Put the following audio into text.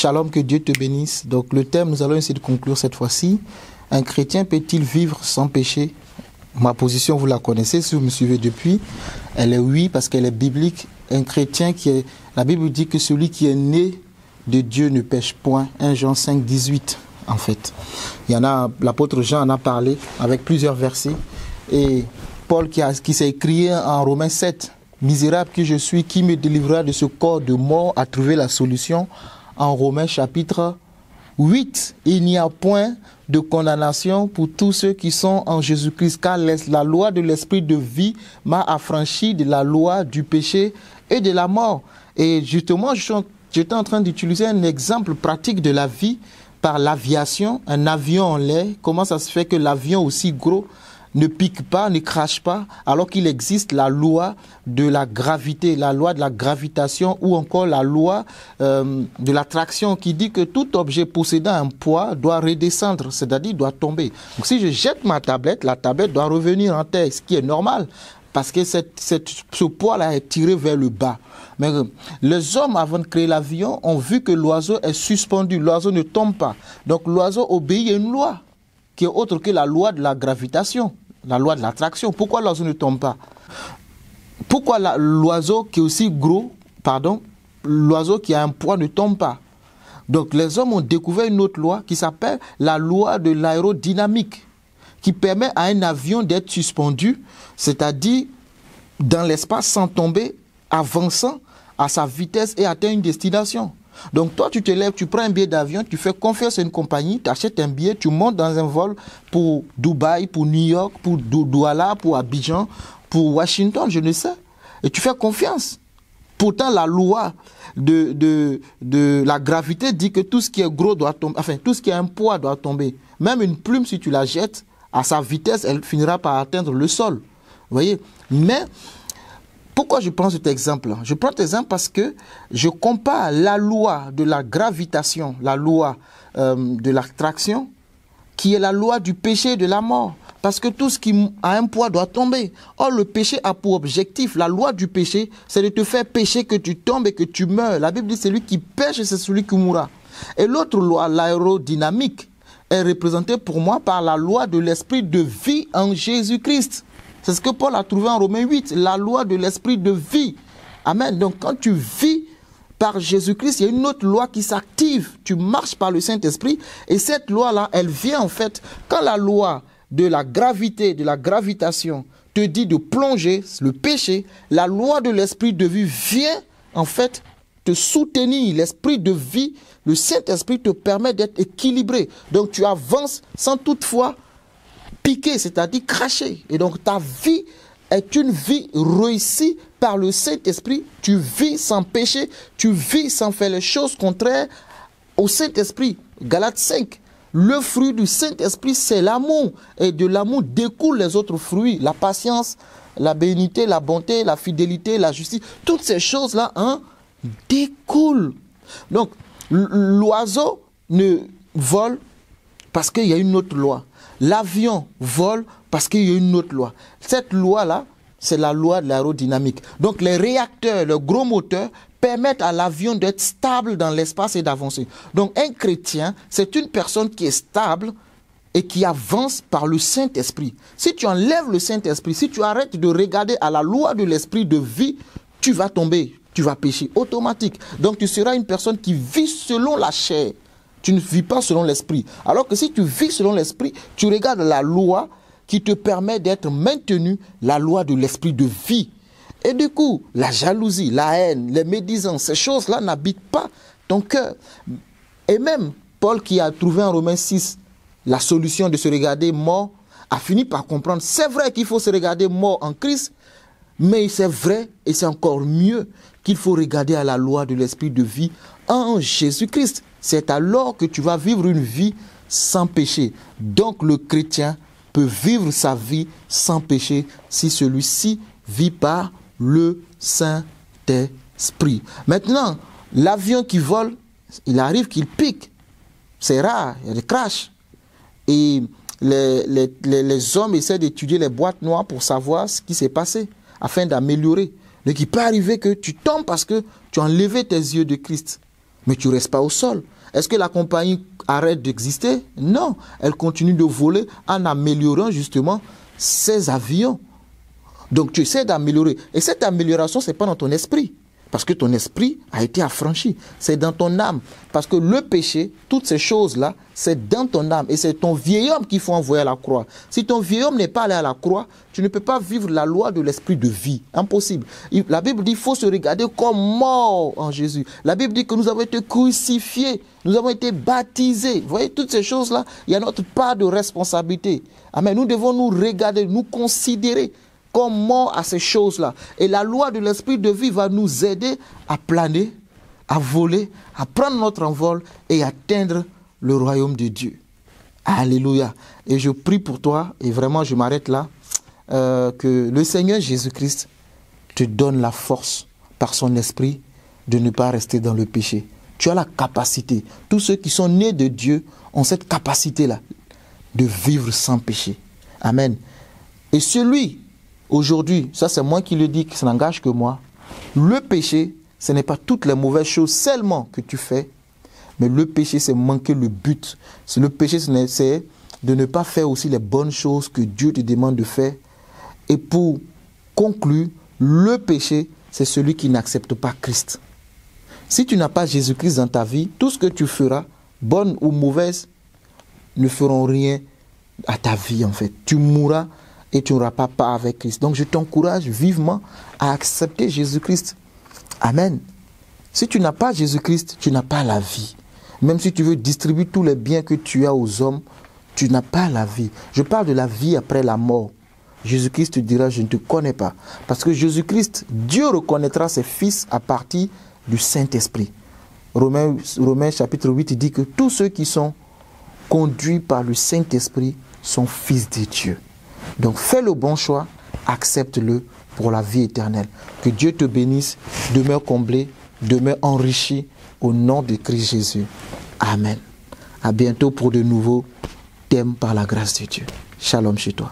Shalom, que Dieu te bénisse. Donc le thème, nous allons essayer de conclure cette fois-ci. Un chrétien peut-il vivre sans péché? Ma position, vous la connaissez, si vous me suivez depuis. Elle est oui, parce qu'elle est biblique. Un chrétien qui est... La Bible dit que celui qui est né de Dieu ne pêche point. 1 Jean 5, 18, en fait. Il y en a, l'apôtre Jean en a parlé avec plusieurs versets. Et Paul qui s'est écrit en Romains 7, « Misérable que je suis, qui me délivrera de ce corps de mort ?» a trouvé la solution en Romains chapitre 8. Il n'y a point de condamnation pour tous ceux qui sont en Jésus-Christ, car la loi de l'esprit de vie m'a affranchi de la loi du péché et de la mort. Et justement, j'étais en train d'utiliser un exemple pratique de la vie par l'aviation. Un avion en l'air, comment ça se fait que l'avion aussi gros ne pique pas, ne crache pas, alors qu'il existe la loi de la gravité, la loi de la gravitation ou encore la loi de l'attraction qui dit que tout objet possédant un poids doit redescendre, c'est-à-dire doit tomber. Donc si je jette ma tablette, la tablette doit revenir en terre, ce qui est normal, parce que ce poids-là est tiré vers le bas. Mais les hommes, avant de créer l'avion, ont vu que l'oiseau est suspendu, l'oiseau ne tombe pas. Donc l'oiseau obéit à une loi qui est autre que la loi de la gravitation. La loi de l'attraction. Pourquoi l'oiseau ne tombe pas? Pourquoi l'oiseau qui est aussi gros, l'oiseau qui a un poids ne tombe pas? Donc les hommes ont découvert une autre loi qui s'appelle la loi de l'aérodynamique, qui permet à un avion d'être suspendu, c'est-à-dire dans l'espace sans tomber, avançant à sa vitesse et atteindre une destination. Donc toi tu te lèves, tu prends un billet d'avion, tu fais confiance à une compagnie, tu achètes un billet, tu montes dans un vol pour Dubaï, pour New York, pour Douala, pour Abidjan, pour Washington, je ne sais. Et tu fais confiance. Pourtant la loi de la gravité dit que tout ce qui est gros doit tomber, enfin tout ce qui a un poids doit tomber. Même une plume, si tu la jettes, à sa vitesse, elle finira par atteindre le sol. Vous voyez? Mais pourquoi je prends cet exemple-là? Je prends cet exemple parce que je compare la loi de la gravitation, la loi de l'attraction, qui est la loi du péché et de la mort. Parce que tout ce qui a un poids doit tomber. Or, le péché a pour objectif, la loi du péché, c'est de te faire pécher, que tu tombes et que tu meurs. La Bible dit, celui qui pêche, c'est celui qui mourra. Et l'autre loi, l'aérodynamique, est représentée pour moi par la loi de l'esprit de vie en Jésus-Christ. C'est ce que Paul a trouvé en Romains 8, la loi de l'esprit de vie. Amen. Donc quand tu vis par Jésus-Christ, il y a une autre loi qui s'active. Tu marches par le Saint-Esprit et cette loi-là, elle vient en fait, quand la loi de la gravité, de la gravitation te dit de plonger, le péché, la loi de l'esprit de vie vient en fait te soutenir. L'esprit de vie, le Saint-Esprit te permet d'être équilibré. Donc tu avances sans toutefois piquer, c'est-à-dire cracher. Et donc ta vie est une vie réussie par le Saint-Esprit. Tu vis sans péché, tu vis sans faire les choses contraires au Saint-Esprit. Galates 5. Le fruit du Saint-Esprit, c'est l'amour. Et de l'amour découlent les autres fruits. La patience, la bénignité, la bonté, la fidélité, la justice. Toutes ces choses-là découlent. Donc, l'oiseau ne vole parce qu'il y a une autre loi. L'avion vole parce qu'il y a une autre loi. Cette loi-là, c'est la loi de l'aérodynamique. Donc les réacteurs, le gros moteur, permettent à l'avion d'être stable dans l'espace et d'avancer. Donc un chrétien, c'est une personne qui est stable et qui avance par le Saint-Esprit. Si tu enlèves le Saint-Esprit, si tu arrêtes de regarder à la loi de l'esprit de vie, tu vas tomber, tu vas pécher automatique. Donc tu seras une personne qui vit selon la chair. Tu ne vis pas selon l'esprit. Alors que si tu vis selon l'esprit, tu regardes la loi qui te permet d'être maintenu, la loi de l'esprit de vie. Et du coup, la jalousie, la haine, les médisances, ces choses-là n'habitent pas ton cœur. Et même Paul qui a trouvé en Romains 6 la solution de se regarder mort, a fini par comprendre, c'est vrai qu'il faut se regarder mort en Christ, mais c'est vrai et c'est encore mieux qu'il faut regarder à la loi de l'esprit de vie en Jésus-Christ. C'est alors que tu vas vivre une vie sans péché. Donc le chrétien peut vivre sa vie sans péché si celui-ci vit par le Saint-Esprit. Maintenant, l'avion qui vole, il arrive qu'il pique. C'est rare, il y a des crashs. Et les hommes essaient d'étudier les boîtes noires pour savoir ce qui s'est passé, afin d'améliorer. Donc il peut arriver que tu tombes parce que tu as enlevé tes yeux de Christ. mais tu ne restes pas au sol. Est-ce que la compagnie arrête d'exister? Non, elle continue de voler en améliorant justement ses avions. Donc tu essaies d'améliorer. Et cette amélioration, ce n'est pas dans ton esprit. Parce que ton esprit a été affranchi. C'est dans ton âme. Parce que le péché, toutes ces choses-là, c'est dans ton âme. Et c'est ton vieil homme qu'il faut envoyer à la croix. Si ton vieil homme n'est pas allé à la croix, tu ne peux pas vivre la loi de l'esprit de vie. Impossible. La Bible dit qu'il faut se regarder comme mort en Jésus. La Bible dit que nous avons été crucifiés. Nous avons été baptisés. Vous voyez, toutes ces choses-là, il y a notre part de responsabilité. Amen. Nous devons nous regarder, nous considérer comme mort à ces choses-là. Et la loi de l'esprit de vie va nous aider à planer, à voler, à prendre notre envol et atteindre le royaume de Dieu. Alléluia. Et je prie pour toi, et vraiment je m'arrête là, que le Seigneur Jésus-Christ te donne la force par son esprit de ne pas rester dans le péché. Tu as la capacité. Tous ceux qui sont nés de Dieu ont cette capacité-là de vivre sans péché. Amen. Et celui aujourd'hui, ça c'est moi qui le dis, que ça n'engage que moi. Le péché, ce n'est pas toutes les mauvaises choses seulement que tu fais, mais le péché, c'est manquer le but. Le péché, c'est de ne pas faire aussi les bonnes choses que Dieu te demande de faire. Et pour conclure, le péché, c'est celui qui n'accepte pas Christ. Si tu n'as pas Jésus-Christ dans ta vie, tout ce que tu feras, bonne ou mauvaise, ne feront rien à ta vie en fait. Tu mourras et tu n'auras pas part avec Christ. Donc je t'encourage vivement à accepter Jésus-Christ. Amen. Si tu n'as pas Jésus-Christ, tu n'as pas la vie. Même si tu veux distribuer tous les biens que tu as aux hommes, tu n'as pas la vie. Je parle de la vie après la mort. Jésus-Christ te dira, je ne te connais pas. Parce que Jésus-Christ, Dieu reconnaîtra ses fils à partir du Saint-Esprit. Romains chapitre 8 dit que tous ceux qui sont conduits par le Saint-Esprit sont fils de Dieu. Donc fais le bon choix, accepte-le pour la vie éternelle. Que Dieu te bénisse, demeure comblé, demeure enrichi au nom de Christ Jésus. Amen. À bientôt pour de nouveaux thèmes par la grâce de Dieu. Shalom chez toi.